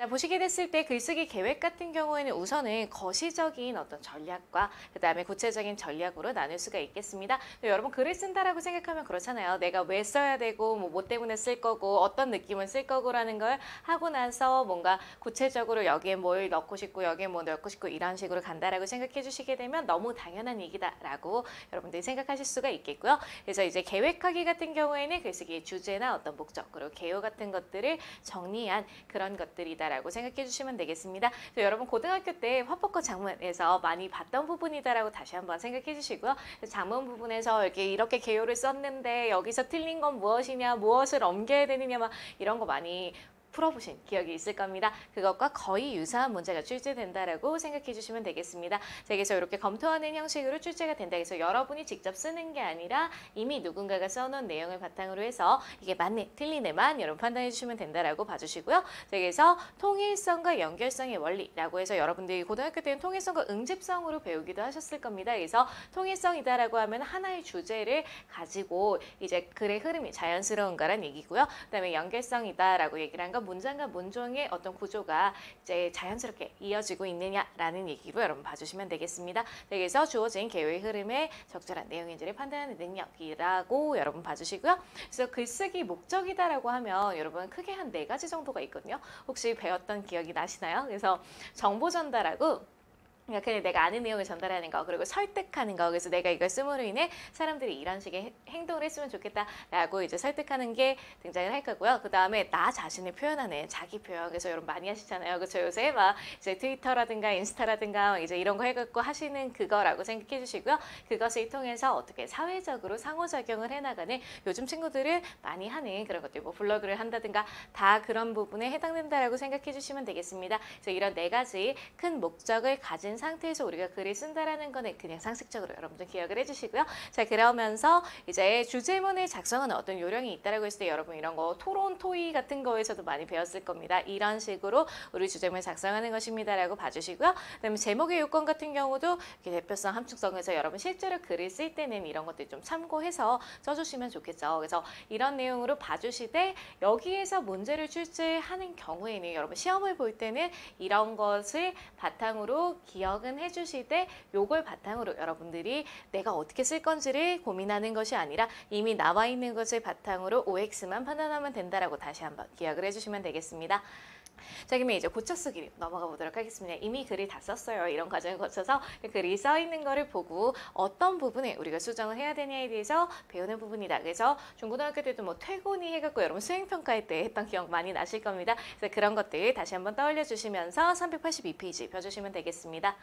자, 보시게 됐을 때 글쓰기 계획 같은 경우에는 우선은 거시적인 어떤 전략과 그다음에 구체적인 전략으로 나눌 수가 있겠습니다. 여러분 글을 쓴다라고 생각하면 그렇잖아요. 내가 왜 써야 되고 뭐 때문에 쓸 거고 어떤 느낌을 쓸 거고라는 걸 하고 나서 뭔가 구체적으로 여기에 뭘 넣고 싶고 여기에 뭐 넣고 싶고 이런 식으로 간다라고 생각해 주시게 되면 너무 당연한 얘기다라고 여러분들이 생각하실 수가 있겠고요. 그래서 이제 계획하기 같은 경우에는 글쓰기의 주제나 어떤 목적 그리고 개요 같은 것들을 정리한 그런 것들이다라고 생각해 주시면 되겠습니다. 여러분 고등학교 때 화법과 작문에서 많이 봤던 부분이다라고 다시 한번 생각해 주시고요. 작문 부분에서 이렇게 개요를 썼는데 여기서 틀린 건 무엇이냐, 무엇을 옮겨야 되느냐 막 이런 거 많이 풀어보신 기억이 있을 겁니다. 그것과 거의 유사한 문제가 출제된다라고 생각해 주시면 되겠습니다. 자, 그래서 이렇게 검토하는 형식으로 출제가 된다. 그래서 여러분이 직접 쓰는 게 아니라 이미 누군가가 써놓은 내용을 바탕으로 해서 이게 맞네, 틀리네만 여러분 판단해 주시면 된다라고 봐주시고요. 자, 그래서 통일성과 연결성의 원리라고 해서 여러분들이 고등학교 때는 통일성과 응집성으로 배우기도 하셨을 겁니다. 그래서 통일성이다라고 하면 하나의 주제를 가지고 이제 글의 흐름이 자연스러운가란 얘기고요. 그다음에 연결성이다라고 얘기를 한 건 문장과 문종의 어떤 구조가 이제 자연스럽게 이어지고 있느냐라는 얘기로 여러분 봐주시면 되겠습니다. 그래서 주어진 개요의 흐름에 적절한 내용인지를 판단하는 능력이라고 여러분 봐주시고요. 그래서 글쓰기 목적이다라고 하면 여러분 크게 한 4가지 정도가 있거든요. 혹시 배웠던 기억이 나시나요? 그래서 정보 전달하고 그러니까 그냥 내가 아는 내용을 전달하는 거 그리고 설득하는 거 그래서 내가 이걸 씀으로 인해 사람들이 이런 식의 행동을 했으면 좋겠다라고 이제 설득하는 게 등장을 할 거고요. 그 다음에 나 자신을 표현하는 자기 표현 그래서 여러분 많이 하시잖아요. 그렇죠? 요새 막 이제 트위터라든가 인스타라든가 이제 이런 거 해갖고 하시는 그거라고 생각해 주시고요. 그것을 통해서 어떻게 사회적으로 상호작용을 해나가는 요즘 친구들은 많이 하는 그런 것들 뭐 블로그를 한다든가 다 그런 부분에 해당된다라고 생각해 주시면 되겠습니다. 그래서 이런 4가지 큰 목적을 가진 상태에서 우리가 글을 쓴다라는 거는 그냥 상식적으로 여러분들 기억을 해주시고요. 자, 그러면서 이제 주제문을 작성하는 어떤 요령이 있다라고 했을 때 여러분 이런 거 토론, 토의 같은 거에서도 많이 배웠을 겁니다. 이런 식으로 우리 주제문을 작성하는 것입니다라고 봐주시고요. 그다음에 제목의 요건 같은 경우도 이렇게 대표성, 함축성에서 여러분 실제로 글을 쓸 때는 이런 것들 좀 참고해서 써주시면 좋겠죠. 그래서 이런 내용으로 봐주시되 여기에서 문제를 출제하는 경우에는 여러분 시험을 볼 때는 이런 것을 바탕으로 기억은 해주시되 요걸 바탕으로 여러분들이 내가 어떻게 쓸 건지를 고민하는 것이 아니라 이미 나와 있는 것을 바탕으로 OX만 판단하면 된다라고 다시 한번 기억을 해주시면 되겠습니다. 자, 그러면 이제 고쳐 쓰기로 넘어가 보도록 하겠습니다. 이미 글을 다 썼어요. 이런 과정을 거쳐서 글이 써 있는 거를 보고 어떤 부분에 우리가 수정을 해야 되냐에 대해서 배우는 부분이다. 그래서 중고등학교 때도 뭐 퇴고니 해갖고 여러분 수행평가할 때 했던 기억 많이 나실 겁니다. 그래서 그런 것들 다시 한번 떠올려 주시면서 382페이지 펴주시면 되겠습니다.